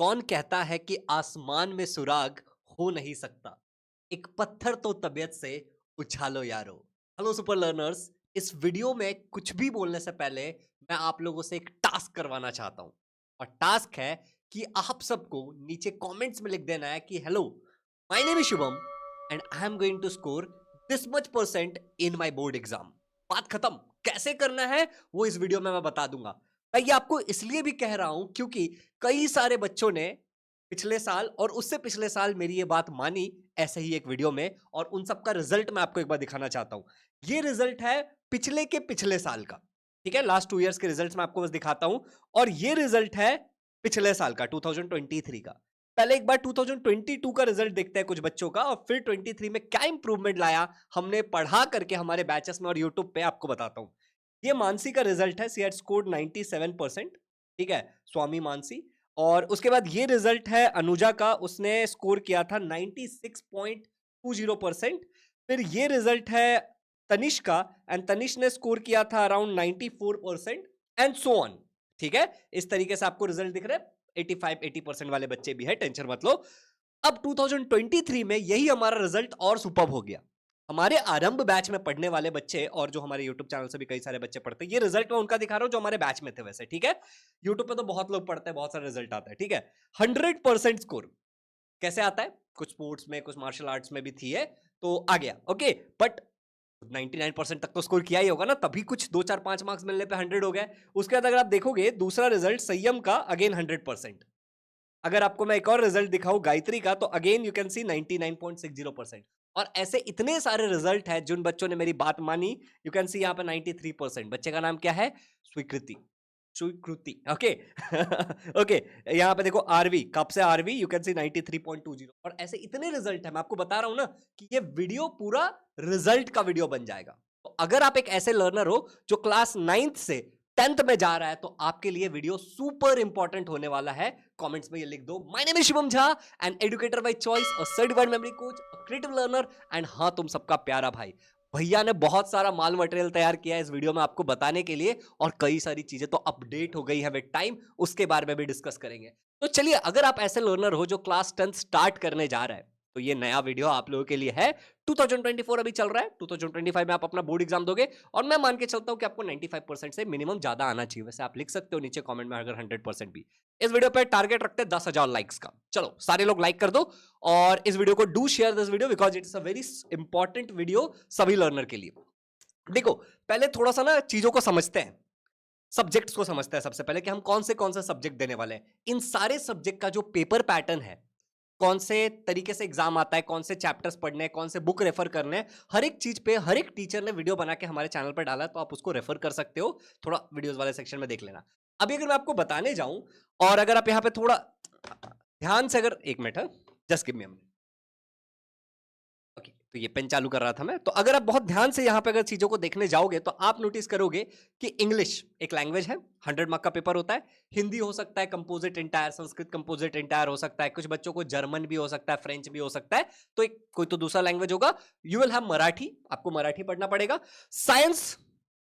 कौन कहता है कि आसमान में सुराग हो नहीं सकता? एक पत्थर तो तबीयत से उछालो यारो। हेलो सुपर लर्नर्स, इस वीडियो में कुछ भी बोलने से पहले मैं आप लोगों से एक टास्क करवाना चाहता हूं। और टास्क है कि आप सबको नीचे कमेंट्स में लिख देना है कि hello, my name is Shubham and I am going to score this much percent in my board exam. बात खत्म। कैसे करना है वो इस वीडियो में मैं बता दूंगा। मैं ये आपको इसलिए भी कह रहा हूं क्योंकि कई सारे बच्चों ने पिछले साल और उससे पिछले साल मेरी ये बात मानी ऐसे ही एक वीडियो में, और उन सब का रिजल्ट मैं आपको एक बार दिखाना चाहता हूं। ये रिजल्ट है पिछले के पिछले साल का। ठीक है, लास्ट 2 इयर्स के रिजल्ट्स मैं आपको बस दिखाता हूं। और ये रिजल्ट है पिछले साल का 2023 का। पहले एक बार 2022 का रिजल्ट देखते हैं कुछ बच्चों का, और फिर 23 में क्या इंप्रूवमेंट लाया हमने पढ़ा करके हमारे बैचेस में और यूट्यूब पे आपको बताता हूं। ये मानसी का रिजल्ट है। She had scored 97%। ठीक है, स्वामी मानसी। और उसके बाद ये रिजल्ट है अनुजा का, उसने स्कोर किया था 96.20%। फिर ये रिजल्ट है तनिष का, एंड तनिष ने स्कोर किया था अराउंड 94% एंड सो ऑन। ठीक है, इस तरीके से आपको रिजल्ट दिख रहा है। 85-80% वाले बच्चे भी है, टेंशन मत लो। अब 2023 में यही हमारा रिजल्ट और सुपर्ब हो गया। हमारे आरंभ बैच में पढ़ने वाले बच्चे, और जो हमारे यूट्यूब चैनल से भी कई सारे बच्चे पढ़ते हैं, ये रिजल्ट मैं उनका दिखा रहा हूं जो हमारे बैच में थे वैसे। ठीक है, यूट्यूब पे तो बहुत लोग पढ़ते हैं, बहुत सारे रिजल्ट आता है। ठीक है, 100% स्कोर कैसे आता है? कुछ स्पोर्ट्स में, कुछ मार्शल आर्ट्स में भी थी है, तो आ गया। ओके, बट 99% तक तो स्कोर किया ही होगा ना, तभी कुछ 2 4 5 मार्क्स मिलने पे 100 हो गए। उसके बाद अगर आप देखोगे दूसरा रिजल्ट संयम का, अगेन 100%। अगर आपको मैं एक और रिजल्ट दिखाऊं गायत्री का, तो अगेन यू कैन सी 99.60%। और ऐसे इतने सारे रिजल्ट है जिन बच्चों ने मेरी बात मानी। यू कैन सी यहाँ पे 93%। बच्चे का नाम क्या है? स्वीकृति। स्वीकृति, ओके। ओके, यहाँ पे देखो आरवी, कब से आरवी, यू कैन सी 93.20। और ऐसे इतने रिजल्ट है, मैं आपको बता रहा हूं ना कि ये वीडियो पूरा रिजल्ट का वीडियो बन जाएगा। तो अगर आप एक ऐसे लर्नर हो जो क्लास 9th से 10th में जा रहा है, तो आपके लिए वीडियो सुपर इंपॉर्टेंट होने वाला है। कमेंट्स में ये लिख दो, my name is Shubham Jha, an educator by choice, a certified memory coach, a creative learner, and हाँ, तुम सबका प्यारा भाई। भैया ने बहुत सारा माल मटेरियल तैयार किया है इस वीडियो में आपको बताने के लिए, और कई सारी चीजें तो अपडेट हो गई है विद टाइम, उसके बारे में भी डिस्कस करेंगे। तो चलिए, अगर आप ऐसे लर्नर हो जो क्लास 10 स्टार्ट करने जा रहा है, तो ये नया वीडियो आप लोगों के लिए है। 2024 अभी चल रहा है, 2025 में आप अपना बोर्ड एग्जाम दोगे, और मैं मान के चलता हूं कि आपको 95% से मिनिमम ज्यादा आना चाहिए। वैसे आप लिख सकते हो नीचे कमेंट में अगर 100% भी। इस वीडियो पे टारगेट रखते हैं 10,000 लाइक्स का। चलो सारे लोग लाइक कर दो, और इस वीडियो को do share this video because it is a very important video सभी लर्नर के लिए। देखो, पहले थोड़ा सा ना चीजों को समझते हैं, सब्जेक्ट्स को समझते हैं सबसे पहले कि हम कौन से सब्जेक्ट देने वाले हैं। इन सारे सब्जेक्ट का जो पेपर पैटर्न है, कौन से तरीके से एग्जाम आता है, कौन से चैप्टर्स पढ़ने हैं, कौन से बुक रेफर करने हैं, हर एक चीज पे हर एक टीचर ने वीडियो बना के हमारे चैनल पर डाला है, तो आप उसको रेफर कर सकते हो। थोड़ा वीडियोस वाले सेक्शन में देख लेना। अभी अगर मैं आपको बताने जाऊं, और अगर आप यहां पे थोड़ा ध्यान से, अगर एक मिनट है, just give me a minute. Okay, तो ये पेन चालू कर रहा था मैं। तो अगर आप बहुत ध्यान से यहाँ पे अगर चीजों को देखने जाओगे, तो आप नोटिस करोगे कि इंग्लिश एक लैंग्वेज है, 100 मार्क का पेपर होता है। हिंदी हो सकता है composite entire, Sanskrit composite entire हो सकता है, कुछ बच्चों को जर्मन भी हो सकता है, फ्रेंच भी हो सकता है, तो एक कोई तो दूसरा लैंग्वेज होगा। यू विल हैव मराठी, आपको मराठी पढ़ना पड़ेगा। साइंस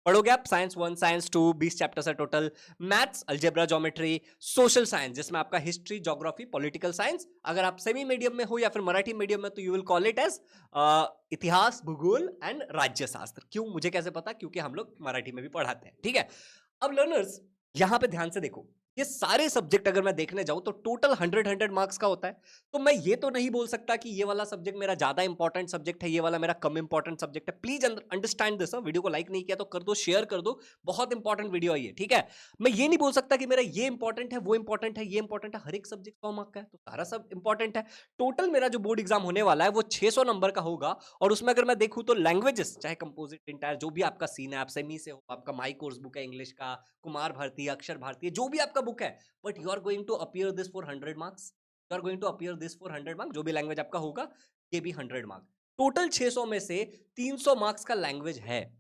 पढ़ोगे आप, साइंस 1, साइंस 2, 20 चैप्टर्स है total. Maths, algebra, geometry, social science जिसमें आपका हिस्ट्री, ज्योग्राफी, पॉलिटिकल साइंस। अगर आप सेमी मीडियम में हो या फिर मराठी मीडियम में, तो you will call it as इतिहास, भूगोल एंड राज्य शास्त्र। क्यों, मुझे कैसे पता? क्योंकि हम लोग मराठी में भी पढ़ाते हैं। ठीक है, अब लर्नर्स यहां पे ध्यान से देखो, ये सारे सब्जेक्ट अगर मैं देखने जाऊं तो टोटल 100 मार्क्स का होता है। तो मैं ये तो नहीं बोल सकता कि ये वाला सब्जेक्ट मेरा ज्यादा इंपॉर्टेंट सब्जेक्ट है, ये वाला मेरा कम इंपॉर्टेंट सब्जेक्ट है। Please understand this. वीडियो को लाइक नहीं किया तो कर दो, शेयर कर दो, बहुत इंपॉर्टेंट वीडियो है ये। ठीक है, मैं ये नहीं बोल सकता कि मेरा ये इंपॉर्टेंट है, वो इंपॉर्टेंट है, ये इंपॉर्टेंट है। हर एक सब्जेक्ट 100 मार्क का है, तो सारा सब इंपॉर्टेंट है। टोटल मेरा जो बोर्ड एग्जाम होने वाला है वो 600 नंबर का होगा। और उसमें अगर मैं देखूं तो लैंग्वेजेस, चाहे कंपोजिट इंटायर, जो भी आपका सीन है, आप सेमी से हो, आपका माई कोर्स बुक है इंग्लिश का, कुमार भारती, अक्षर भारती, जो भी आपका बुक है, but you are going to appear this for 100 marks. You are going to appear this for 100 marks, जो भी लैंग्वेज आपका होगा, ये भी 100 मार्क। टोटल 600 में से 300 मार्क्स का लैंग्वेज है।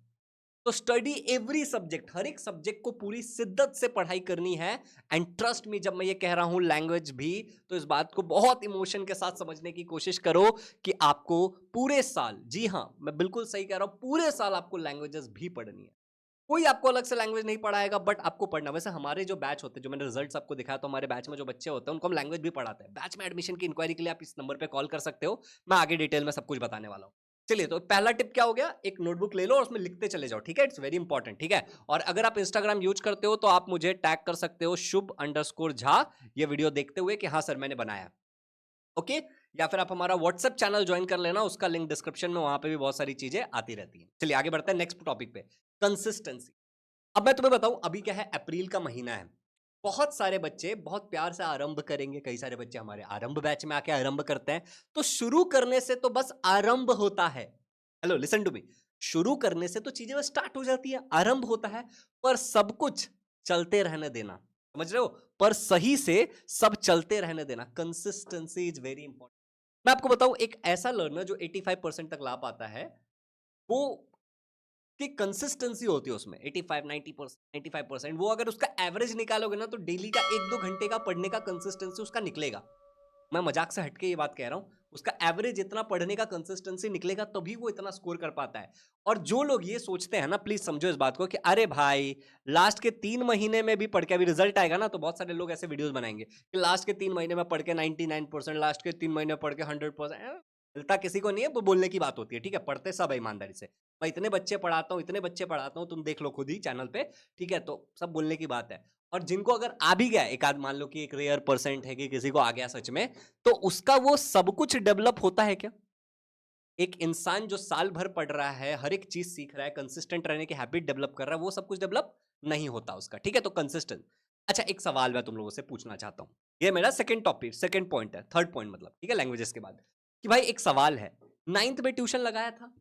तो स्टडी एवरी सब्जेक्ट, हर एक सब्जेक्ट को पूरी शिद्दत से पढ़ाई करनी है। एंड ट्रस्ट मी, जब मैं ये कह रहा हूं लैंग्वेज भी, तो इस बात को बहुत इमोशन के साथ समझने की कोशिश करो कि आपको पूरे साल, जी हां, मैं बिल्कुल सही कह रहा हूं, पूरे साल आपको लैंग्वेजेस भी पढ़नी है। कोई आपको अलग से लैंग्वेज नहीं पढ़ाएगा, बट आपको पढ़ना। वैसे हमारे जो बैच होते हैं, जो मैंने रिजल्ट्स आपको दिखाया, तो हमारे बैच में जो बच्चे होते हैं उनको हम लैंग्वेज भी पढ़ाते हैं। बैच में एडमिशन की इंक्वायरी के लिए आप इस नंबर पे कॉल कर सकते हो, मैं आगे डिटेल में सब कुछ बताने वाला हूँ। चलिए, तो पहला टिप क्या हो गया, एक नोटबुक ले लो और उसमें लिखते चले जाओ, ठीक है, इट्स वेरी इंपॉर्टेंट, ठीक है। और अगर आप इंस्टाग्राम यूज करते हो तो आप मुझे टैग कर सकते हो शुभ_झा ये वीडियो देखते हुए कि हाँ सर मैंने बनाया, ओके। या फिर आप हमारा व्हाट्सएप चैनल ज्वाइन कर लेना, उसका लिंक डिस्क्रिप्शन में, वहां पे भी बहुत सारी चीजें आती रहती हैं। चलिए आगे बढ़ते हैं नेक्स्ट टॉपिक पे, कंसिस्टेंसी। अब मैं तुम्हें बताऊं, अभी क्या है, अप्रैल का महीना है, बहुत सारे बच्चे बहुत प्यार से आरंभ करेंगे, कई सारे बच्चे हमारे आरंभ बैच में आके आरंभ करते हैं। तो शुरू करने से तो बस आरंभ होता है, हेलो लिसन टू मी, शुरू करने से तो चीजें बस स्टार्ट हो जाती है, आरंभ होता है, पर सब कुछ चलते रहने देना, समझ रहे हो, पर सही से सब चलते रहने देना, कंसिस्टेंसी इज वेरी इंपॉर्टेंट। मैं आपको बताऊं, एक ऐसा लर्नर जो 85% तक ला पाता है, वो कि कंसिस्टेंसी होती है उसमें 85 90% 95%, वो अगर उसका एवरेज निकालोगे ना, तो डेली का 1-2 घंटे का पढ़ने का कंसिस्टेंसी उसका निकलेगा। मैं मजाक से हटके ये बात कह रहा हूं, उसका एवरेज इतना पढ़ने का कंसिस्टेंसी निकलेगा, तभी वो इतना स्कोर कर पाता है। और जो लोग ये सोचते हैं ना, प्लीज समझो इस बात को कि अरे भाई लास्ट के 3 महीने में भी पढ़ के, अभी रिजल्ट आएगा ना, तो बहुत सारे लोग ऐसे वीडियोस बनाएंगे कि लास्ट के 3 महीने में पढ़ के 99%, लास्ट के 3 महीने पढ़ के 100%। मिलता किसी को नहीं है, वो बोलने की बात होती है, ठीक है, पढ़ते सब है ईमानदारी से। मैं इतने बच्चे पढ़ाता हूँ, इतने बच्चे पढ़ाता हूँ, तुम देख लो खुद ही चैनल पे, ठीक है, तो सब बोलने की बात है। और जिनको अगर आ भी गया, एक आध मान लो कि एक रेयर परसेंट है कि किसी को आ गया सच में, तो उसका वो सब कुछ डेवलप होता है क्या? एक इंसान जो साल भर पढ़ रहा है, हर एक चीज सीख रहा है, कंसिस्टेंट रहने की हैबिट डेवलप कर रहा है, वो सब कुछ डेवलप नहीं होता उसका, ठीक है, तो कंसिस्टेंट। अच्छा, एक सवाल मैं तुम लोगों से पूछना चाहता हूं, ये मेरा सेकंड टॉपिक, सेकंड पॉइंट है, थर्ड पॉइंट मतलब, ठीक है, लैंग्वेजेस के बाद, कि भाई एक सवाल है, 9th में ट्यूशन लगाया था?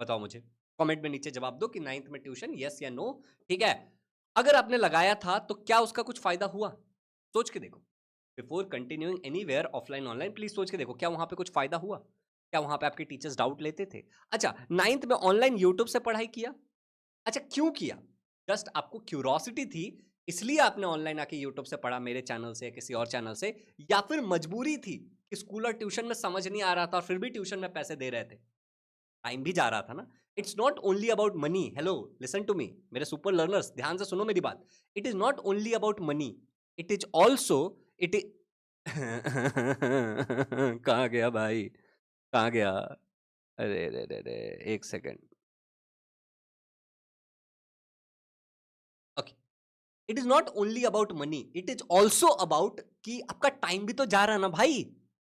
बताओ मुझे, कमेंट में नीचे जवाब दो कि 9th में ट्यूशन, यस या नो, ठीक है। अगर आपने लगाया था तो क्या उसका कुछ फायदा हुआ? सोच के देखो, before continuing anywhere offline online, please सोच के देखो, क्या वहां पे कुछ फायदा हुआ? क्या वहां पे आपके टीचर्स डाउट लेते थे? अच्छा, 9th में ऑनलाइन यूट्यूब से पढ़ाई किया? अच्छा, क्यों किया? जस्ट आपको क्यूरोसिटी थी, इसलिए आपने ऑनलाइन आके यूट्यूब से पढ़ा, मेरे चैनल से, किसी और चैनल से, या फिर मजबूरी थी कि स्कूल और ट्यूशन में समझ नहीं आ रहा था और फिर भी ट्यूशन में पैसे दे रहे थे, टाइम भी जा रहा था ना? It's not only about money, hello listen to me, मेरे सुपर लर्नर्स ध्यान से सुनो मेरी बात, it is not only about money, it is also, it is कहाँ गया भाई, कहाँ गया? अरे अरे अरे अरे, एक second, okay. It is not only about money, it is also about कि आपका टाइम भी तो जा रहा है ना भाई,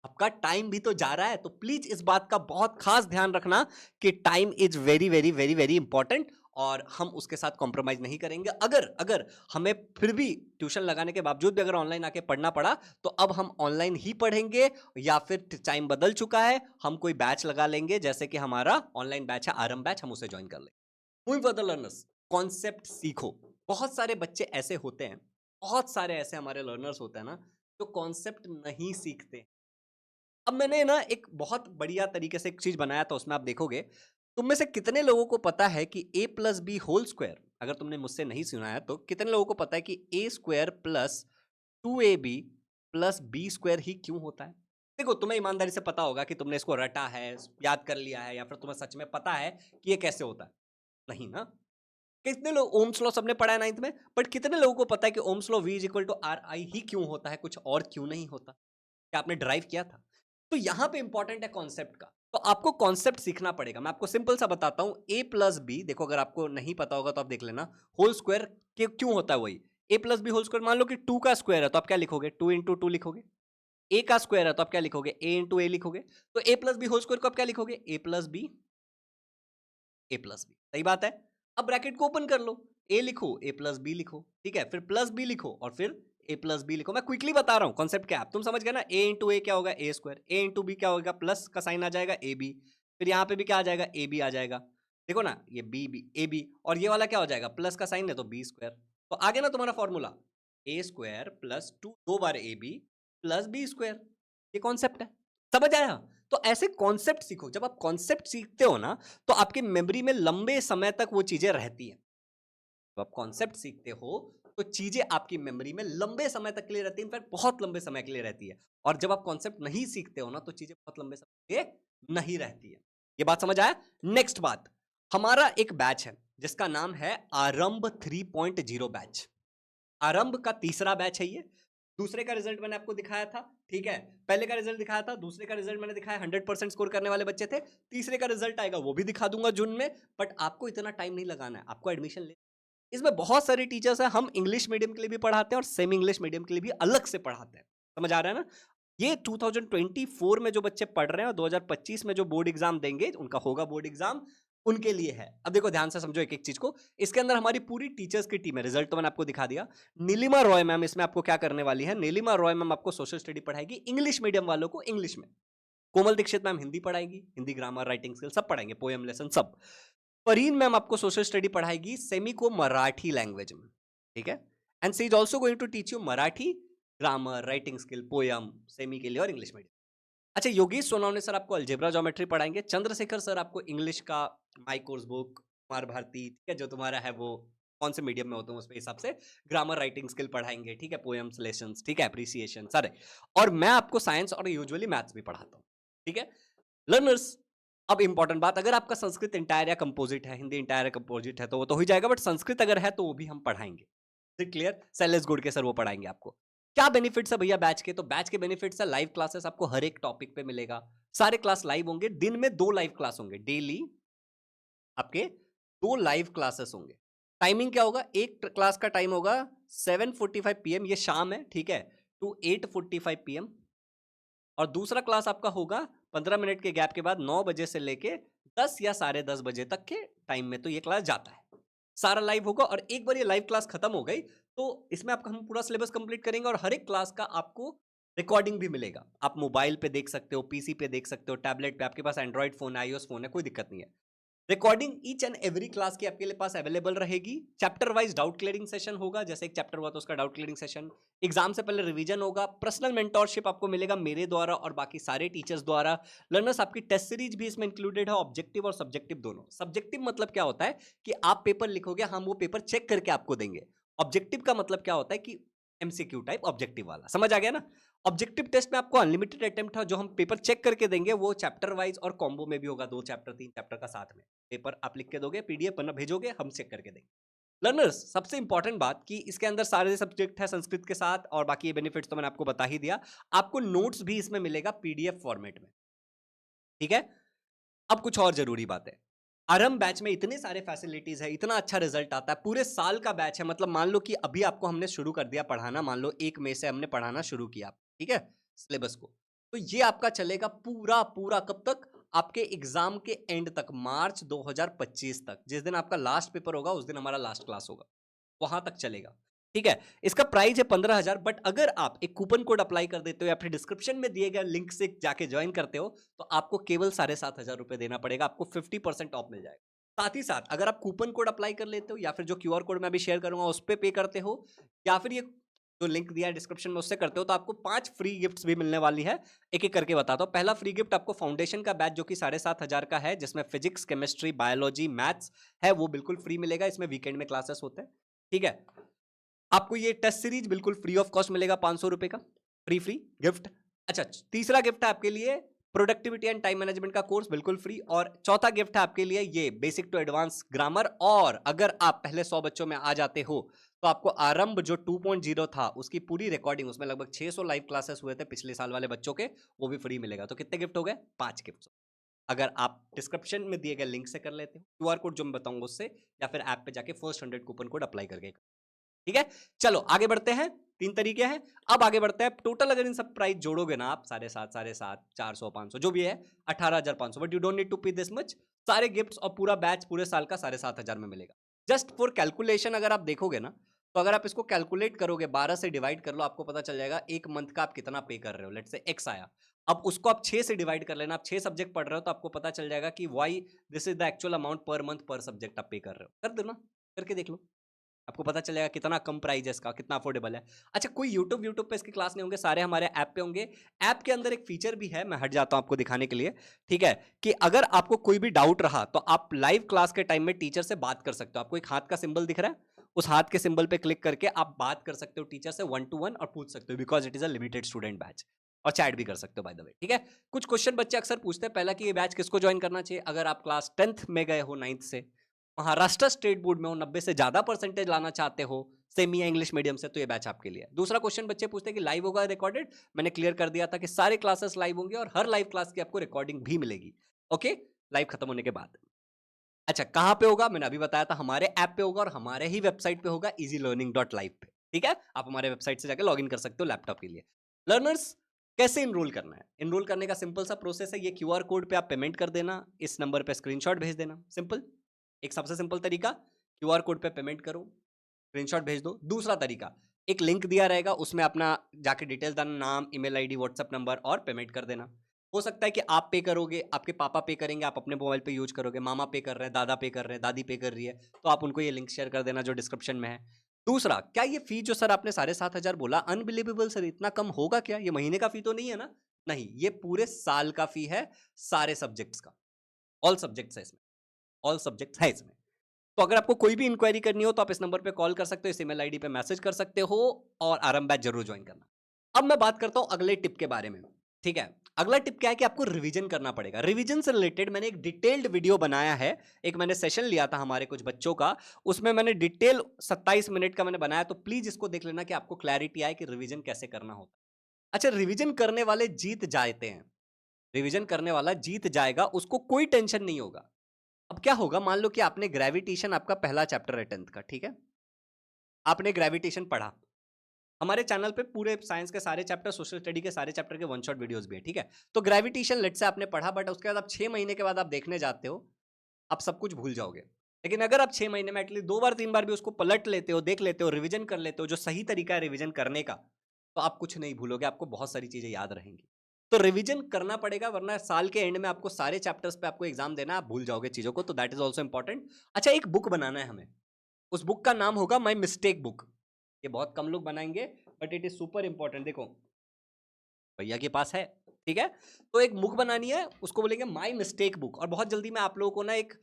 आपका टाइम भी तो जा रहा है, तो प्लीज इस बात का बहुत खास ध्यान रखना कि time is very very very very important, और हम उसके साथ कॉम्प्रोमाइज नहीं करेंगे। अगर अगर हमें फिर भी ट्यूशन लगाने के बावजूद भी अगर ऑनलाइन आके पढ़ना पड़ा, तो अब हम ऑनलाइन ही पढ़ेंगे, या फिर टाइम बदल चुका है, हम कोई बैच लगा लेंगे, जैसे कि हमारा ऑनलाइन बैच है आरंभ बैच, हम उसे ज्वाइन कर लेंगे। Moving for the learners, concept सीखो। बहुत सारे बच्चे ऐसे होते हैं, बहुत सारे ऐसे हमारे लर्नर्स होते हैं ना, जो कॉन्सेप्ट नहीं सीखते। अब मैंने ना एक बहुत बढ़िया तरीके से एक चीज बनाया था, उसमें आप देखोगे, तुम में से कितने लोगों को पता है कि a plus b whole square, अगर तुमने मुझसे नहीं सुना है तो कितने लोगों को पता है कि a square plus 2ab plus B square ही क्यों होता है? देखो, तुम्हें ईमानदारी से पता होगा कि तुमने इसको रटा है, याद कर लिया है, या फिर तुम्हें सच में पता है कि ये कैसे होता है? नहीं ना? कितने लोग ओम्स लॉ सबने पढ़ा है 9th में, बट कितने लोगों को पता है कि Ohm's law V is equal to R I ही क्यों होता है, कुछ और क्यों नहीं होता? क्या आपने ड्राइव किया था? तो यहां पे इंपॉर्टेंट है कॉन्सेप्ट का, तो आपको कॉन्सेप्ट सीखना पड़ेगा। मैं आपको सिंपल सा बताता हूं, a प्लस बी, देखो अगर आपको नहीं पता होगा तो आप देख लेना, होल स्क्वायर क्यों होता है, वही a plus b whole square. मान लो कि 2 का स्क्वायर है तो आप क्या लिखोगे, 2 इंटू 2 लिखोगे। a का स्क्वायर है तो आप क्या लिखोगे, a इंटू a लिखोगे। तो a plus b whole square को आप क्या लिखोगे, a plus b, a plus b, सही बात है। अब ब्रैकेट को ओपन कर लो, a लिखो, a प्लस बी लिखो, ठीक है, फिर प्लस बी लिखो, और फिर a प्लस बी लिखो। मैं क्विकली बता रहा हूं कॉन्सेप्ट क्या है, तुम समझ गए ना? a इंटू ए क्या होगा, a square, a into b क्या होगा, प्लस का साइन आ जाएगा ए बी, फिर यहाँ पे भी क्या आ जाएगा, ए बी आ जाएगा, देखो ना, ये बी बी ए बी, और ये वाला क्या हो जाएगा, प्लस का साइन है तो बी स्क्वायर। तो आगे ना तुम्हारा फॉर्मूला, ए स्क्वायर प्लस 2, 2 बार a b plus B square, ये कॉन्सेप्ट है, समझ आया? तो ऐसे कॉन्सेप्ट सीखो, जब आप कॉन्सेप्ट सीखते हो ना, तो आपकी मेमोरी में लंबे समय तक वो चीजें रहती हैं। जब आप कॉन्सेप्ट सीखते हो तो चीजें आपकी मेमोरी में लंबे समय तक के लिए रहती है, इनफैक्ट बहुत लंबे समय के लिए रहती है। और जब आप कॉन्सेप्ट नहीं सीखते हो ना, तो चीजें बहुत लंबे समय के लिए नहीं रहती है। ये बात समझ आया? नेक्स्ट बात, हमारा एक बैच है जिसका नाम है आरंभ 3.0 बैच। आरंभ का तीसरा बैच है ये। दूसरे का रिजल्ट मैंने आपको दिखाया था, ठीक है। पहले का रिजल्ट दिखाया था, दूसरे का रिजल्ट मैंने दिखाया 100% स्कोर करने वाले बच्चे थे। तीसरे का रिजल्ट आएगा वो भी दिखा दूंगा जून में। बट आपको इतना टाइम नहीं लगाना है, आपको एडमिशन ले। इसमें बहुत सारे टीचर्स हैं, हम इंग्लिश मीडियम के लिए भी पढ़ाते हैं और सेमी इंग्लिश मीडियम के लिए भी अलग से पढ़ाते हैं। समझ आ रहा है ना? ये 2024 में जो बच्चे पढ़ रहे हैं और 2025 में जो बोर्ड एग्जाम देंगे, उनका होगा बोर्ड एग्जाम, उनके लिए है। अब देखो ध्यान से समझो एक एक चीज को। इसके अंदर हमारी पूरी टीचर्स की टीम है। रिजल्ट तो मैंने आपको दिखा दिया। नीलिमा रॉय मैम इसमें आपको क्या करने वाली है? नीलिमा रॉय मैम आपको सोशल स्टडी पढ़ाएगी, इंग्लिश मीडियम वालों को इंग्लिश में। कोमल दीक्षित मैम हिंदी पढ़ाएगी, हिंदी ग्रामर राइटिंग स्किल सब पढ़ाएंगे, पोएम लेसन सब। परीन मैम आपको सोशल स्टडी पढ़ाएगी सेमी को मराठी लैंग्वेज में, ठीक है। And she is also going to teach you Marathi grammar writing skill poem semi के लिए और इंग्लिश मीडियम। अच्छा, योगेश सोनावने सर आपको अलजेब्रा ज्योमेट्री पढ़ाएंगे। चंद्रशेखर सर आपको इंग्लिश का my course book, Kumar Bharati, ठीक है, जो तुम्हारा है वो कौन से मीडियम में होते हैं उसके हिसाब से ग्रामर राइटिंग स्किल पढ़ाएंगे, ठीक है, पोएम्स लेसन्स, ठीक है, अप्रिसिएशन सारे। और मैं आपको साइंस और यूजुअली मैथ्स भी पढ़ाता हूँ, ठीक है लर्नर्स। अब इंपॉर्टेंट बात, अगर आपका संस्कृत इंटायर या कंपोजिट है, हिंदी इंटायर या कंपोजिट है तो वो तो ही जाएगा, बट संस्कृत अगर है तो वो भी हम पढ़ाएंगे। क्लियर? सैलेस गुड के सर वो पढ़ाएंगे आपको। क्या बेनिफिट्स है भैया बैच के? तो बैच के बेनिफिट्स है, लाइव क्लासेस आपको हर एक टॉपिक पे मिलेगा। सारे क्लास लाइव होंगे, दिन में 2 लाइव क्लास होंगे, डेली आपके 2 लाइव क्लासेस होंगे। टाइमिंग क्या होगा? एक क्लास का टाइम होगा 7:45 PM, ये शाम है, ठीक है, टू 8:45 PM। और दूसरा क्लास आपका होगा 15 मिनट के गैप के बाद 9 बजे से लेके 10 या 10:30 बजे तक के टाइम में तो ये क्लास जाता है। सारा लाइव होगा और एक बार ये लाइव क्लास खत्म हो गई तो इसमें आपका हम पूरा सिलेबस कंप्लीट करेंगे और हर एक क्लास का आपको रिकॉर्डिंग भी मिलेगा। आप मोबाइल पे देख सकते हो, पीसी पे देख सकते हो, टैबलेट पे, आपके पास एंड्रॉइड फोन है, आईओएस फोन है, कोई दिक्कत नहीं है। Recording each and every class की आपके पास अवेलेबल रहेगी। Chapter wise doubt clearing session होगा, जैसे एक चैप्टर हुआ तो उसका डाउट क्लियरिंग सेशन। एग्जाम से पहले रिवीजन होगा। पर्सनल मेंटोरशिप आपको मिलेगा मेरे द्वारा और बाकी सारे टीचर्स द्वारा। लर्नर्स, आपकी टेस्ट सीरीज भी इसमें इंक्लूडेड है, ऑब्जेक्टिव और सब्जेक्टिव दोनों। सब्जेक्टिव मतलब क्या होता है कि आप पेपर लिखोगे, हम वो पेपर चेक करके आपको देंगे। ऑब्जेक्टिव का मतलब क्या होता है कि एमसीक्यू टाइप ऑब्जेक्टिव वाला। समझ आ गया ना? ऑब्जेक्टिव टेस्ट में आपको अनलिमिटेड अटेम्प्ट है, जो हम पेपर चेक करके देंगे वो चैप्टर वाइज और कॉम्बो में भी होगा। 2 चैप्टर 3 चैप्टर का साथ में पेपर आप लिख के दोगे, पीडीएफ बना भेजोगे, हम चेक करके देंगे। लर्नर्स, सबसे इंपॉर्टेंट बात कि इसके अंदर सारे सब्जेक्ट है संस्कृत के साथ और बाकी ये बेनिफिट्स तो मैंने आपको बता ही दिया। आपको नोट्स भी इसमें मिलेगा पीडीएफ फॉर्मेट में, ठीक है। अब कुछ और जरूरी बात है। आरंभ बैच में इतने सारे फैसिलिटीज है, इतना अच्छा रिजल्ट आता है, पूरे साल का बैच है। मतलब मान लो कि अभी आपको हमने शुरू कर दिया पढ़ाना, मान लो 1 मई से हमने पढ़ाना शुरू किया, ठीक है, सिलेबस को, तो ये आपका चलेगा पूरा पूरा कब तक? आपके एग्जाम के एंड तक, मार्च 2025 तक। जिस दिन आपका लास्ट पेपर होगा उस दिन हमारा लास्ट क्लास होगा, वहां तक चलेगा, ठीक है। इसका प्राइस है 15,000, बट अगर आप एक कूपन कोड अप्लाई कर देते हो या फिर डिस्क्रिप्शन में दिए गए लिंक से जाके ज्वाइन करते हो तो आपको केवल 7,500 रुपए देना पड़ेगा, आपको 50% ऑफ मिल जाएगा। साथ ही साथ अगर आप कूपन कोड अप्लाई कर लेते हो या फिर जो क्यूआर कोड मैं अभी शेयर करूंगा उस पर पे करते हो या फिर ये जो लिंक दिया है डिस्क्रिप्शन में उससे करते हो तो आपको 5 फ्री गिफ्ट्स भी मिलने वाली है। एक एक करके बताता हूं। पहला फ्री गिफ्ट आपको फाउंडेशन का बैच जो कि 7,500 का है, जिसमें फिजिक्स, केमिस्ट्री, बायोलॉजी, मैथ्स है, वो बिल्कुल फ्री मिलेगा। इसमें वीकेंड में क्लासेस होते हैं, ठीक है। आपको ये टेस्ट सीरीज बिल्कुल फ्री ऑफ कॉस्ट मिलेगा, 500 रुपए का फ्री गिफ्ट। अच्छा, तीसरा गिफ्ट है आपके लिए प्रोडक्टिविटी एंड टाइम मैनेजमेंट का कोर्स बिल्कुल फ्री। और चौथा गिफ्ट है आपके लिए ये बेसिक टू एडवांस ग्रामर। और अगर आप पहले 100 बच्चों में आ जाते हो तो आपको आरंभ जो 2.0 था उसकी पूरी रिकॉर्डिंग, उसमें लगभग 600 लाइव क्लासेस हुए थे पिछले साल वाले बच्चों के, वो भी फ्री मिलेगा। तो कितने गिफ्ट हो गए? 5 गिफ्ट। अगर आप डिस्क्रिप्शन में दिए गए लिंक से कर लेते हो, क्यूआर कोड जो मैं बताऊंगा उससे, या फिर ऐप पे जाके फर्स्ट 100 कूपन कोड अप्लाई करके, ठीक है। चलो आगे बढ़ते हैं। 3 तरीके हैं। अब आगे बढ़ते हैं। टोटल अगर इन सब प्राइस जोड़ोगे ना आप, 7,500, 400, 500 जो भी है, 18,500, but you don't need to pay this much. सारे गिफ्ट्स और पूरा बैच पूरे साल का 7,500 में मिलेगा। जस्ट फॉर कैलकुलेशन अगर आप देखोगे ना, तो अगर आप इसको कैलकुलेट करोगे, 12 से डिवाइड कर लो, आपको पता चल जाएगा एक मंथ का आप कितना पे कर रहे हो। लेट्स से x आया, अब उसको आप 6 से डिवाइड कर लेना। आप 6 सब्जेक्ट पढ़ रहे हो तो आपको पता चल जाएगा कि why this is the actual amount per month पर सब्जेक्ट आप पे कर रहे हो। कर दो ना, करके देख लो, आपको पता चलेगा कितना कम प्राइस है इसका, कितना अफोर्डेबल है। अच्छा, कोई यूट्यूब पे इसकी क्लास नहीं होंगे, सारे हमारे ऐप पे होंगे। ऐप के अंदर एक फीचर भी है, मैं हट जाता हूं आपको दिखाने के लिए, ठीक है, कि अगर आपको कोई भी डाउट रहा तो आप लाइव क्लास के टाइम में टीचर से बात कर सकते हो। आपको एक हाथ का सिंबल दिख रहा है, उस हाथ के सिंबल पे क्लिक करके आप बात कर सकते हो टीचर से 1 to 1 और पूछ सकते हो, because it is a limited student batch. और चैट भी कर सकते हो बाय द वे, ठीक है। कुछ क्वेश्चन बच्चे अक्सर पूछते हैं, पहला कि ये बैच किसको ज्वाइन करना चाहिए। अगर आप क्लास 10th में गए हो 9th से, महाराष्ट्र स्टेट बोर्ड में हो, 90 से ज्यादा परसेंटेज लाना चाहते हो सेमी या इंग्लिश मीडियम से, तो ये बैच आपके लिए है। दूसरा क्वेश्चन बच्चे पूछते हैं कि लाइव होगा रिकॉर्डेड। मैंने क्लियर कर दिया था कि सारे क्लासेस लाइव होंगे और हर लाइव क्लास की आपको रिकॉर्डिंग भी मिलेगी, ओके, लाइव खत्म होने के बाद। अच्छा, कहां पे होगा, मैंने अभी बताया था, हमारे ऐप पे होगा और हमारे ही वेबसाइट पे होगा, easylearning.live पे, ठीक है। आप हमारे वेबसाइट से जाकर लॉगिन कर सकते हो लैपटॉप के लिए। लर्नर्स, कैसे इनरोल करना है? इनरोल करने का सिंपल सा प्रोसेस है, ये क्यूआर कोड पे आप पेमेंट कर देना, इस नंबर पे स्क्रीनशॉट भेज देना, सिंपल। एक सबसे सिंपल तरीका, क्यूआर कोड पे पेमेंट करो, स्क्रीनशॉट भेज दो। दूसरा तरीका, एक लिंक दिया रहेगा, उसमें अपना जाके डिटेल देना, नाम, ईमेल आईडी, व्हाट्सएप नंबर, और पेमेंट कर देना। हो सकता है कि आप पे करोगे, आपके पापा पे करेंगे, आप अपने मोबाइल पे यूज करोगे, मामा पे कर रहे हैं, दादा पे कर रहे हैं, दादी पे कर रही है, तो आप उनको ये लिंक शेयर कर देना जो डिस्क्रिप्शन में है। दूसरा, क्या ये फी जो सर आपने 7,500 बोला, अनबिलीवेबल सर, इतना कम होगा क्या? ये महीने का फी तो नहीं है ना? नहीं, ये पूरे साल का फी है, सारे सब्जेक्ट्स का। ऑल सब्जेक्ट्स है इसमें, ऑल सब्जेक्ट्स है इसमें। तो अगर आपको कोई भी इंक्वायरी करनी हो तो आप इस नंबर पे कॉल कर सकते हो, इस ईमेल आईडी पे मैसेज कर सकते हो, और आरएम बैच जरूर ज्वाइन करना। अब मैं बात करता हूं अगले टिप के बारे में, ठीक है। अगला टिप क्या है कि आपको रिवीजन करना पड़ेगा। रिवीजन से रिलेटेड मैंने एक डिटेल्ड वीडियो बनाया है, एक मैंने सेशन लिया था हमारे कुछ बच्चों का, उसमें मैंने डिटेल 27 मिनट का मैंने बनाया, तो प्लीज इसको देख लेना कि आपको क्लैरिटी आए कि रिवीजन कैसे करना होता है। अच्छा, रिवीजन करने वाले जीत जाते हैं, रिवीजन करने वाला जीत जाएगा, उसको कोई टेंशन नहीं होगा। अब क्या होगा, मान लो कि आपने ग्रेविटेशन, आपका पहला चैप्टर है 10th का, ठीक है, आपने ग्रेविटेशन पढ़ा। हमारे चैनल पे पूरे साइंस के सारे चैप्टर, सोशल स्टडी के सारे चैप्टर के वन शॉट वीडियोस भी है, ठीक है। तो ग्रेविटेशन लेट से आपने पढ़ा, बट उसके बाद आप 6 महीने के बाद आप देखने जाते हो, आप सब कुछ भूल जाओगे। लेकिन अगर आप 6 महीने में एटलीस्ट 2 बार 3 बार भी उसको पलट लेते हो, देख लेते हो, रिवीजन कर लेते हो, जो सही तरीका है रिवीजन करने का, तो आप कुछ नहीं भूलोगे, आपको बहुत सारी चीजें याद रहेंगी। तो रिवीजन करना पड़ेगा, वरना साल के एंड में आपको सारे चैप्टर्स पे आपको एग्जाम देना, आप भूल जाओगे चीजों को, तो दैट इज ऑल्सो इंपॉर्टेंट। अच्छा, एक बुक बनाना है हमें, उस बुक का नाम होगा माई मिस्टेक बुक। ये बहुत कम लोग बनाएंगे, but it is super important. देखो भैया के पास है, ठीक है। तो एक बुक बनानी है, उसको बोलेंगे माई मिस्टेक बुक। और बहुत जल्दी मैं आप लोगों को ना एक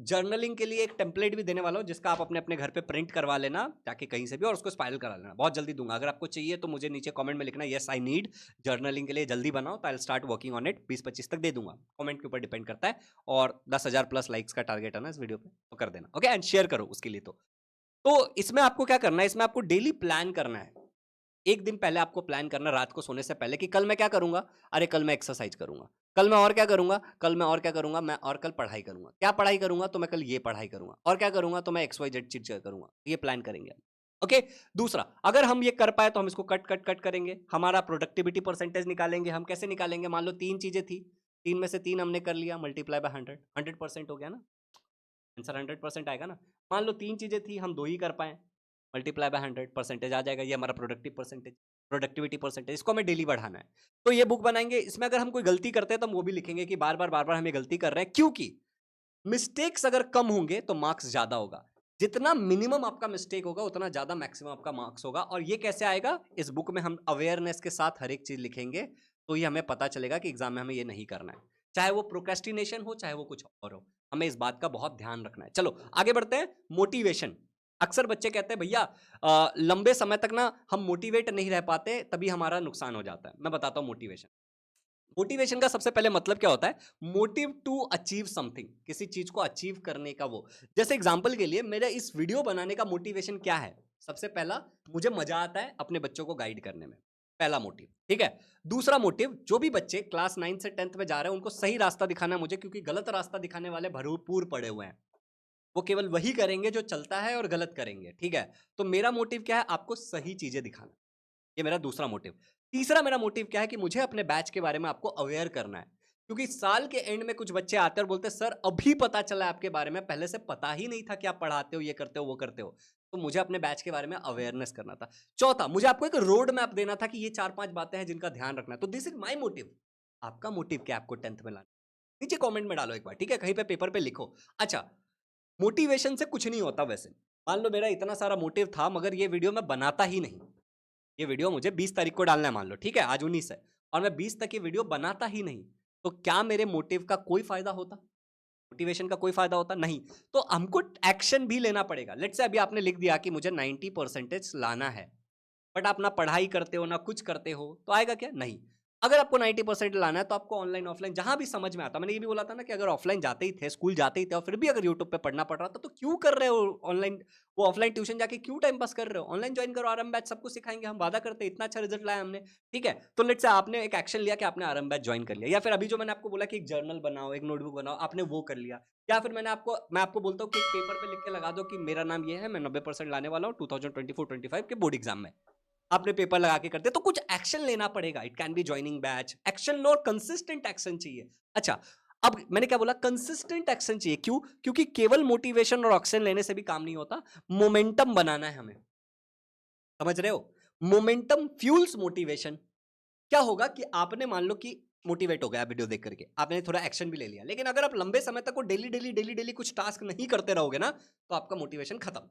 जर्नलिंग के लिए एक टेम्पलेट भी देने वाला हूँ, जिसका आप अपने अपने घर पे प्रिंट करवा लेना जाके कहीं से भी, और उसको स्पाइरल करा लेना, बहुत जल्दी दूंगा। अगर आपको चाहिए तो मुझे नीचे कमेंट में लिखना, यस आई नीड जर्नलिंग के लिए, जल्दी बनाओ, तो I will start working on it. 20-25 तक दे दूंगा, कमेंट के ऊपर डिपेंड करता है। और 10,000 प्लस लाइक्स का टारगेट है ना इस वीडियो पे, तो कर देना, ओके। एंड शेयर करो उसके लिए। तो इसमें आपको क्या करना है, इसमें आपको डेली प्लान करना है। एक दिन पहले आपको प्लान करना, रात को सोने से पहले, कि कल मैं क्या करूंगा। अरे कल मैं एक्सरसाइज करूंगा, कल मैं और क्या करूंगा, कल मैं और क्या करूंगा, मैं और कल पढ़ाई करूंगा। क्या पढ़ाई करूंगा, तो मैं कल ये पढ़ाई करूंगा, और क्या करूंगा, तो मैं XYZ चीज करूंगा। ये प्लान करेंगे, ओके। दूसरा, अगर हम ये कर पाए तो हम इसको कट कट कट करेंगे, हमारा प्रोडक्टिविटी परसेंटेज निकालेंगे। हम कैसे निकालेंगे, मान लो 3 चीजें थी, 3 में से 3 हमने कर लिया, मल्टीप्लाई बाय 100, 100% हो गया ना, आंसर 100% आएगा ना। मान लो 3 चीजें थी, हम 2 ही कर पाए, मल्टीप्लाई बाय 100, परसेंटेज आ जाएगा। ये हमारा प्रोडक्टिव परसेंटेज, प्रोडक्टिविटी परसेंटेज, इसको हमें डेली बढ़ाना है। तो ये बुक बनाएंगे, इसमें अगर हम कोई गलती करते हैं तो हम वो भी लिखेंगे कि बार बार हमें गलती कर रहे हैं, क्योंकि मिस्टेक्स अगर कम होंगे तो मार्क्स ज्यादा होगा। जितना मिनिमम आपका मिस्टेक होगा उतना ज्यादा मैक्सिमम आपका मार्क्स होगा। और ये कैसे आएगा, इस बुक में हम अवेयरनेस के साथ हर एक चीज लिखेंगे, तो ये हमें पता चलेगा कि एग्जाम में हमें ये नहीं करना है, चाहे वो प्रोक्रेस्टिनेशन हो, चाहे वो कुछ और हो। हमें इस बात का बहुत ध्यान रखना है। चलो आगे बढ़ते हैं। मोटिवेशन, अक्सर बच्चे कहते हैं भैया लंबे समय तक ना हम मोटिवेट नहीं रह पाते, तभी हमारा नुकसान हो जाता है। मैं बताता हूं मोटिवेशन। मोटिवेशन का सबसे पहले मतलब क्या होता है, मोटिव टू अचीव समथिंग, किसी चीज को अचीव करने का। वो जैसे एग्जांपल के लिए मेरा इस वीडियो बनाने का मोटिवेशन क्या है, सबसे पहला, मुझे मजा आता है अपने बच्चों को गाइड करने में, पहला मोटिव, ठीक है। दूसरा मोटिव, जो भी बच्चे क्लास 9 से 10th में जा रहे हैं उनको सही रास्ता दिखाना है मुझे, क्योंकि गलत रास्ता दिखाने वाले भरपूर पड़े हुए हैं। वो केवल वही करेंगे जो चलता है और गलत करेंगे, ठीक है। तो मेरा मोटिव क्या है, आपको सही चीजें दिखाना, ये मेरा दूसरा मोटिव। तीसरा मेरा मोटिव क्या है कि मुझे अपने बैच के बारे में आपको अवेयर करना है, क्योंकि साल के एंड में कुछ बच्चे आते हैं और बोलते हैं सर अभी पता चला आपके बारे में, पहले से पता ही नहीं था कि आप पढ़ाते हो, ये करते हो, वो करते हो। तो मुझे अपने बैच के बारे में अवेयरनेस करना था। चौथा, मुझे आपको एक रोड मैप देना था कि ये 4-5 बातें हैं जिनका ध्यान रखना है। तो दिस इज माई मोटिव। आपका मोटिव क्या है, आपको 10th में लाना, नीचे कमेंट में डालो एक बार, ठीक है, कहीं पे पेपर पे लिखो। अच्छा, मोटिवेशन से कुछ नहीं होता वैसे। मान लो मेरा इतना सारा मोटिव था, मगर ये वीडियो मैं बनाता ही नहीं, ये वीडियो मुझे 20 तारीख को डालना है मान लो, ठीक है, आज 19 है, और मैं 20 तक ये वीडियो बनाता ही नहीं, तो क्या मेरे मोटिव का कोई फायदा होता, मोटिवेशन का कोई फायदा होता नहीं। तो हमको एक्शन भी लेना पड़ेगा। लेट्स से अभी आपने लिख दिया कि मुझे 90% लाना है, बट आप ना पढ़ाई करते हो ना कुछ करते हो, तो आएगा क्या? नहीं। अगर आपको 90% लाना है तो आपको ऑनलाइन ऑफलाइन जहां भी समझ में आता, मैंने ये भी बोला था ना कि अगर ऑफलाइन जाते ही थे, स्कूल जाते ही थे और फिर भी अगर यूट्यूब पे पढ़ना पड़ रहा था तो क्यों कर रहे हो ऑनलाइन? वो ऑफलाइन ट्यूशन जाके क्यों टाइम पास कर रहे हो? ऑनलाइन ज्वाइन करो, आरएम बैच सब कुछ सिखाएंगे, हम वादा करते हैं, इतना अच्छा रिजल्ट लाया हमने। ठीक है, तो लेट्स से आपने एक एक्शन लिया कि आपने आरएम बैच ज्वाइन कर लिया, या फिर अभी जो मैंने आपको बोला कि एक जर्नल बनाओ, एक नोटबुक बनाओ, आपने वो कर लिया, या फिर मैं आपको बोलता हूँ कि एक पेपर पे लिख के लगा दो कि मेरा नाम ये है, मैं 90% लाने वाला हूँ 2024-25 के बोर्ड एग्जाम में। आपने पेपर लगा के करते, तो कुछ एक्शन लेना पड़ेगा। It can be joining batch, action लो और कंसिस्टेंट एक्शन चाहिए। अच्छा, अब मैंने क्या बोला? कंसिस्टेंट एक्शन चाहिए। क्यों? क्योंकि केवल मोटिवेशन और एक्शन लेने से भी काम नहीं होता, मोमेंटम बनाना है हमें। समझ रहे हो? Momentum fuels motivation. क्या होगा कि आपने मान लो कि मोटिवेट हो गया वीडियो देख करके, आपने थोड़ा एक्शन भी ले लिया, लेकिन अगर आप लंबे समय तक वो डेली डेली डेली डेली कुछ टास्क नहीं करते रहोगे ना, तो आपका मोटिवेशन खत्म।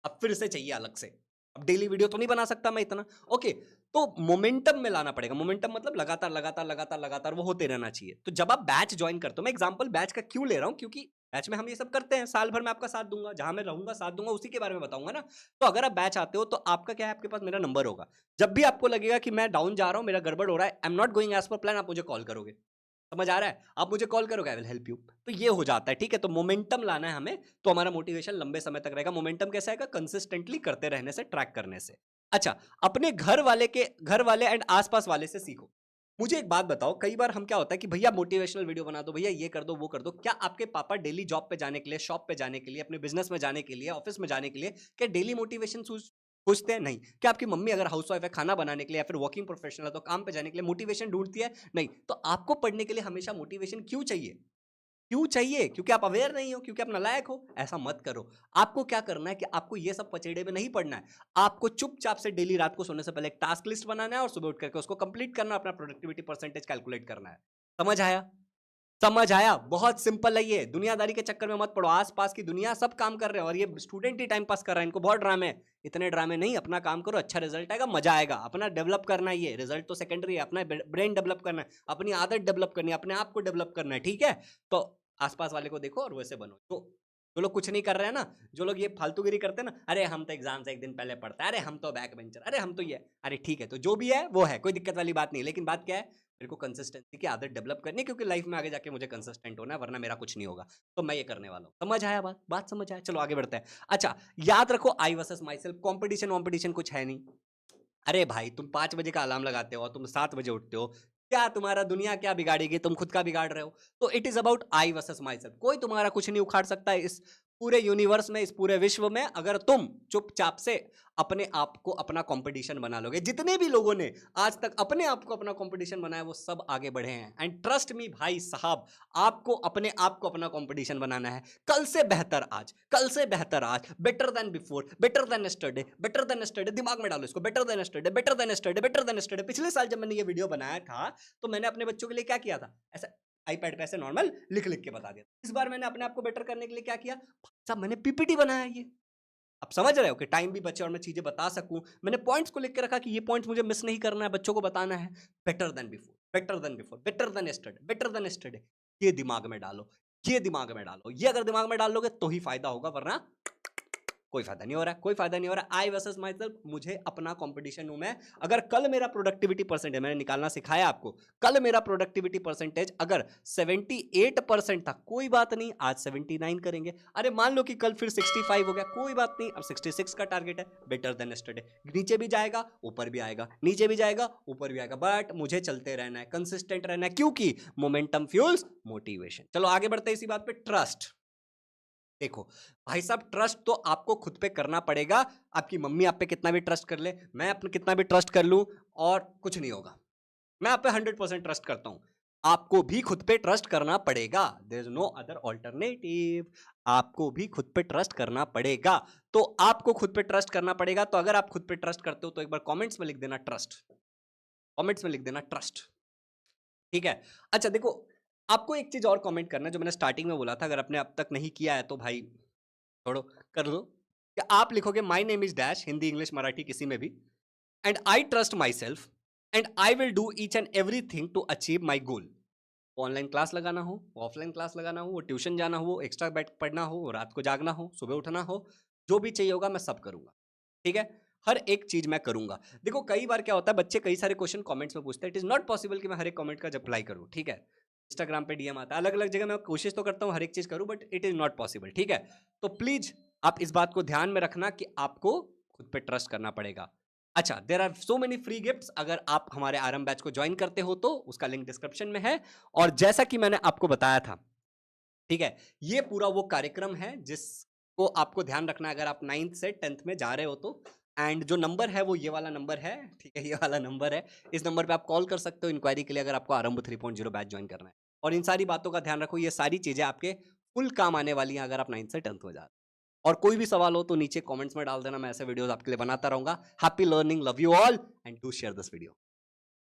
अब फिर से चाहिए अलग से। अब डेली वीडियो तो नहीं बना सकता मैं इतना। ओके, तो मोमेंटम में लाना पड़ेगा। मोमेंटम मतलब लगातार लगातार लगातार लगातार वो होते रहना चाहिए। तो जब आप बैच ज्वाइन करते हो, मैं एग्जांपल बैच का क्यों ले रहा हूं, क्योंकि बैच में हम ये सब करते हैं, साल भर में आपका साथ दूंगा, जहां मैं रहूंगा साथ दूंगा, उसी के बारे में बताऊंगा ना। तो अगर आप बैच आते हो तो आपका क्या है, आपके पास मेरा नंबर होगा। जब भी आपको लगेगा कि मैं डाउन जा रहा हूं, मेरा गड़बड़ हो रहा है, I am not going as per plan, आप मुझे कॉल करोगे। समझ आ रहा है? आप मुझे कॉल करोगे, आई विल हेल्प यू। तो ये हो जाता है। ठीक है, तो मोमेंटम लाना है हमें, तो हमारा मोटिवेशन लंबे समय तक रहेगा। मोमेंटम कैसा आएगा? कंसिस्टेंटली करते रहने से, ट्रैक करने से। अच्छा, अपने घर वाले एंड आसपास वाले से सीखो। मुझे एक बात बताओ, कई बार हम क्या होता है कि भैया मोटिवेशनल वीडियो बना दो, भैया ये कर दो वो कर दो। क्या आपके पापा डेली जॉब पे जाने के लिए, शॉप पे जाने के लिए, अपने बिजनेस में जाने के लिए, ऑफिस में जाने के लिए क्या डेली मोटिवेशन पूछते हैं? नहीं। क्या आपकी मम्मी अगर हाउसवाइफ है, खाना बनाने के लिए, या फिर वर्किंग प्रोफेशनल है तो काम पे जाने के लिए मोटिवेशन ढूंढती है? नहीं। तो आपको पढ़ने के लिए हमेशा मोटिवेशन क्यों चाहिए? क्यों चाहिए? क्योंकि आप अवेयर नहीं हो, क्योंकि आप नालायक हो? ऐसा मत करो। आपको क्या करना है कि आपको ये सब पचेड़े में नहीं पड़ना है। आपको चुपचाप से डेली रात को सोने से पहले एक टास्क लिस्ट बनाना है और सुबह उठ करके उसको कंप्लीट करना, अपना प्रोडक्टिविटी परसेंटेज कैलकुलेट करना है। समझ आया? समझ आया? बहुत सिंपल है ये। दुनियादारी के चक्कर में मत पड़ो। आसपास की दुनिया सब काम कर रहे हैं और ये स्टूडेंट ही टाइम पास कर रहा है, इनको बहुत ड्रामे है। इतने ड्रामे नहीं, अपना काम करो, अच्छा रिजल्ट आएगा, मजा आएगा। अपना डेवलप करना है, ये रिजल्ट तो सेकेंडरी है, अपना ब्रेन डेवलप करना है, अपनी आदत डेवलप करनी है, अपने आप को डेवलप करना है। ठीक है, तो आसपास वाले को देखो और वैसे बनो। तो जो लोग कुछ नहीं कर रहे हैं ना, जो लोग ये फालतूगिरी करते हैं ना, अरे हम तो एग्जाम से एक दिन पहले पढ़ते हैं, अरे हम तो बैक बेंचर, अरे हम तो ये, अरे ठीक है, तो जो भी है वो है, कोई दिक्कत वाली बात नहीं। लेकिन बात क्या है, मेरे को कंसिस्टेंसी की आदत डेवलप करनी है, क्योंकि लाइफ में आगे जाके मुझे कंसिस्टेंट होना है, वरना मेरा कुछ नहीं होगा। तो मैं ये करने वाला हूँ। समझ आया बात समझ आया? चलो आगे बढ़ते हैं। अच्छा, याद रखो, I versus myself, competition वॉम्पिटिशन कुछ है नहीं। अरे भाई, तुम 5 बजे का अलार्म लगाते हो, तुम 7 बजे उठते हो, क्या तुम्हारा दुनिया क्या बिगाड़ेगी? तुम खुद का बिगाड़ रहे हो। तो it is about I versus my self. कोई तुम्हारा कुछ नहीं उखाड़ सकता है इस पूरे यूनिवर्स में, इस पूरे विश्व में, अगर तुम चुपचाप से अपने आप को अपना कंपटीशन बना लोगे। जितने भी लोगों ने आज तक अपने आप को अपना कंपटीशन बनाया, वो सब आगे बढ़े हैं। एंड ट्रस्ट मी भाई साहब, आपको अपने आप को अपना कंपटीशन बनाना है। कल से बेहतर आज, कल से बेहतर आज, better than before, better than yesterday, better than yesterday. दिमाग में डालो इसको, better than yesterday, better than yesterday, better than yesterday. पिछले साल जब मैंने ये वीडियो बनाया था, तो मैंने अपने बच्चों के लिए क्या किया था? ऐसा आईपैड पे ऐसे नॉर्मल लिख लिख के बता दिया। इस बार मैंने अपने आप को बेटर करने के लिए क्या किया? साहब, मैंने पीपीटी बनाया ये। आप समझ रहे हो कि टाइम भी बचे और मैं चीजें बता सकूं। मैंने पॉइंट्स को लिख के रखा कि ये पॉइंट्स मुझे मिस नहीं करना है, बच्चों को बताना है। Better than before, better than before, better than yesterday, better than yesterday. ये दिमाग में डालो, ये दिमाग में डालो। ये अगर दिमाग में डाल लोगे तो ही फायदा होगा, वरना कोई फायदा नहीं हो रहा है, कोई फायदा नहीं हो रहा है। आई वर्सेस माई सेल्फ, मुझे अपना कंपटीशन हूं मैं। अगर कल मेरा प्रोडक्टिविटी परसेंटेज, मैंने निकालना सिखाया आपको, कल मेरा प्रोडक्टिविटी परसेंटेज अगर 78% था, कोई बात नहीं, आज 79 करेंगे। अरे मान लो कि कल फिर 65 हो गया, कोई बात नहीं, अब 66 का टारगेट है। Better than yesterday. नीचे भी जाएगा ऊपर भी आएगा, नीचे भी जाएगा ऊपर भी आएगा, बट मुझे चलते रहना है, कंसिस्टेंट रहना है, क्योंकि मोमेंटम फ्यूल्स मोटिवेशन। चलो आगे बढ़ते हैं इसी बात पे। ट्रस्ट। देखो भाई साहब, ट्रस्ट तो आपको खुद पे करना पड़ेगा। आपकी मम्मी आप पे कितना भी ट्रस्ट कर ले, मैं अपने कितना भी ट्रस्ट कर लूं, और कुछ नहीं होगा। मैं आप पे 100% ट्रस्ट करता हूं। आपको भी खुद पे ट्रस्ट करना पड़ेगा। There is no other alternative. आपको भी खुद पे ट्रस्ट करना पड़ेगा। तो आपको खुद पे ट्रस्ट करना पड़ेगा। तो अगर आप खुद पे ट्रस्ट करते हो तो एक बार कमेंट्स में लिख देना ट्रस्ट। कमेंट्स में लिख देना ट्रस्ट। ठीक है। अच्छा देखो, आपको एक चीज और कमेंट करना है, जो मैंने स्टार्टिंग में बोला था, अगर आपने अब तक नहीं किया है तो भाई छोड़ो, कर लो। कि आप लिखोगे my name is dash, Hindi English Marathi किसी में भी, and I trust myself, and I will do each and everything to achieve my goal. Online class लगाना हो, ऑफलाइन क्लास लगाना हो, ट्यूशन जाना हो, एक्स्ट्रा बैठ पढ़ना हो, रात को जागना हो, सुबह उठना हो, जो भी चाहिए होगा मैं सब करूंगा। ठीक है। हर एक चीज मैं करूंगा। देखो कई बार क्या होता है, बच्चे कई सारे क्वेश्चन कमेंट्स में पूछते हैं, इट इज नॉट पॉसिबल कि मैं हर एक कमेंट का रिप्लाई करूं, ठीक है। इंस्टाग्राम पे डीएम आता है, अलग अलग जगह मैं कोशिश तो करता हूं हर एक चीज करूं, but it is not possible, ठीक है। तो प्लीज आप इस बात को ध्यान में रखना कि आपको खुद पे ट्रस्ट करना पड़ेगा। अच्छा, there are so many free gifts, अगर आप हमारे आरएम बैच को ज्वाइन करते हो तो उसका लिंक डिस्क्रिप्शन में है। और जैसा कि मैंने आपको बताया था, ठीक है, ये पूरा वो कार्यक्रम है जिसको आपको ध्यान रखना है अगर आप 9th से 10th में जा रहे हो तो। एंड जो नंबर है वो ये वाला नंबर है, ठीक है, ये वाला नंबर है। इस नंबर पे आप कॉल कर सकते हो इंक्वायरी के लिए, अगर आपको आरंभ 3.0 बैच ज्वाइन करना है। और इन सारी बातों का ध्यान रखो, ये सारी चीजें आपके फुल काम आने वाली हैं अगर आप 9th से 10th हो जाते। और कोई भी सवाल हो तो नीचे कमेंट्स में डाल देना, मैं ऐसे वीडियोस आपके लिए बनाता रहूंगा। Happy learning, love you all and do share this video.